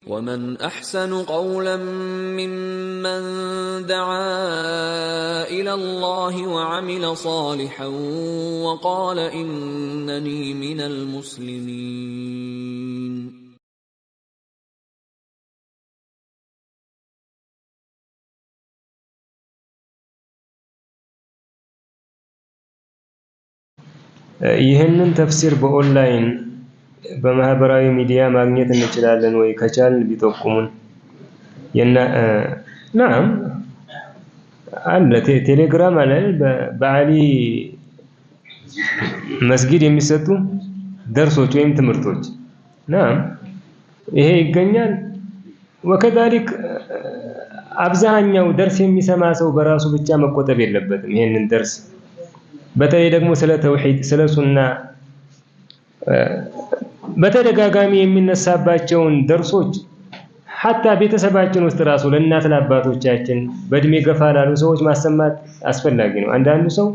ومن أحسن قولا ممن دعا إلى الله وعمل صالحا وقال إنني من المسلمين. ይህንን ተፍሲር በኦንላይን በማህበራዊ ሚዲያ ማግኘት እንችላለን ወይ? ከቻልን ቢጠቁሙን። ናም አለ ቴሌግራም አለ በአሊ መስጊድ የሚሰጡ ደርሶች ወይም ትምህርቶች ናም ይሄ ይገኛል። ወከዛሊክ አብዛኛው ደርስ የሚሰማ ሰው በራሱ ብቻ መቆጠብ የለበትም። ይሄንን ደርስ በተለይ ደግሞ ስለ ተውሂድ ስለ ሱና በተደጋጋሚ የሚነሳባቸውን ደርሶች ሐታ ቤተሰባችን ውስጥ ራሱ ለእናት ለአባቶቻችን በእድሜ ገፋ ላሉ ሰዎች ማሰማት አስፈላጊ ነው። አንዳንዱ ሰው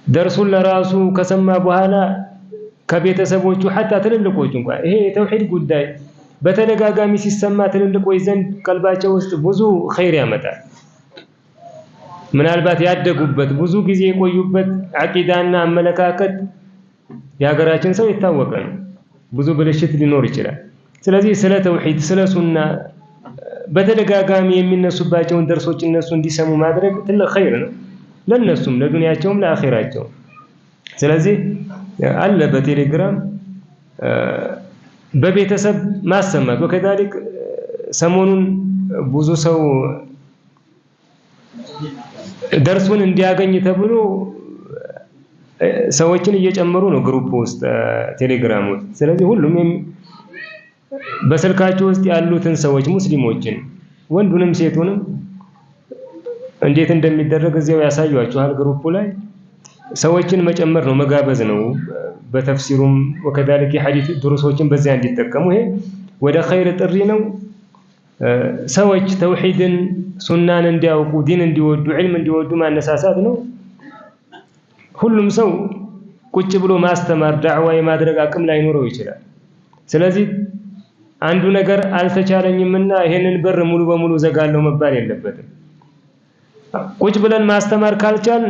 ደርሱን ለራሱ ከሰማ በኋላ ከቤተሰቦቹ ሐታ ትልልቆቹ እንኳን ይሄ የተውሂድ ጉዳይ በተደጋጋሚ ሲሰማ ትልልቆች ዘንድ ቀልባቸው ውስጥ ብዙ ኸይር ያመጣል። ምናልባት ያደጉበት ብዙ ጊዜ የቆዩበት አቂዳና አመለካከት የሀገራችን ሰው የታወቀ ነው። ብዙ ብልሽት ሊኖር ይችላል። ስለዚህ ስለ ተውሂድ ስለ ሱና በተደጋጋሚ የሚነሱባቸውን ደርሶች እነሱ እንዲሰሙ ማድረግ ትልቅ ኸይር ነው ለነሱም ለዱንያቸውም ለአኺራቸውም። ስለዚህ አለ በቴሌግራም በቤተሰብ ማሰማት ወከዛሊክ ሰሞኑን ብዙ ሰው ደርሱን እንዲያገኝ ተብሎ ሰዎችን እየጨመሩ ነው ግሩፕ ውስጥ ቴሌግራም ውስጥ። ስለዚህ ሁሉም በስልካቸው ውስጥ ያሉትን ሰዎች ሙስሊሞችን ወንዱንም ሴቱንም እንዴት እንደሚደረግ እዚያው ያሳዩአችኋል ግሩፑ ላይ። ሰዎችን መጨመር ነው መጋበዝ ነው። በተፍሲሩም ወከዛሊክ የሐዲስ ድሩሶችን በዚያ እንዲጠቀሙ ይሄ ወደ ኸይር ጥሪ ነው። ሰዎች ተውሂድን ሱናን እንዲያውቁ ዲን እንዲወዱ ዒልም እንዲወዱ ማነሳሳት ነው። ሁሉም ሰው ቁጭ ብሎ ማስተማር ዳዕዋ የማድረግ አቅም ላይኖረው ይችላል። ስለዚህ አንዱ ነገር አልተቻለኝምና ይሄንን በር ሙሉ በሙሉ ዘጋለው መባል የለበትም። ቁጭ ብለን ማስተማር ካልቻል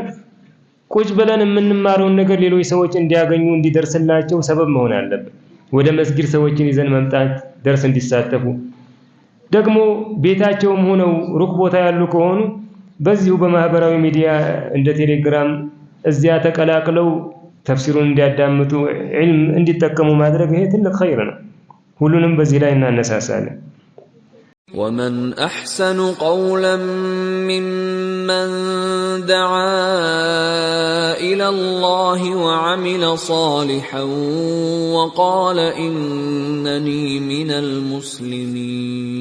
ቁጭ ብለን የምንማረውን ነገር ሌሎች ሰዎች እንዲያገኙ እንዲደርስላቸው ሰበብ መሆን አለበት። ወደ መስጊድ ሰዎችን ይዘን መምጣት ደርስ እንዲሳተፉ፣ ደግሞ ቤታቸውም ሆነው ሩቅ ቦታ ያሉ ከሆኑ በዚሁ በማህበራዊ ሚዲያ እንደ ቴሌግራም እዚያ ተቀላቅለው ተፍሲሩን እንዲያዳምጡ ዒልም እንዲጠቀሙ ማድረግ ይሄ ትልቅ ኸይር ነው። ሁሉንም በዚህ ላይ እናነሳሳለን። ومن أحسن قولا ممن دعا إلى الله وعمل صالحا وقال إنني من المسلمين.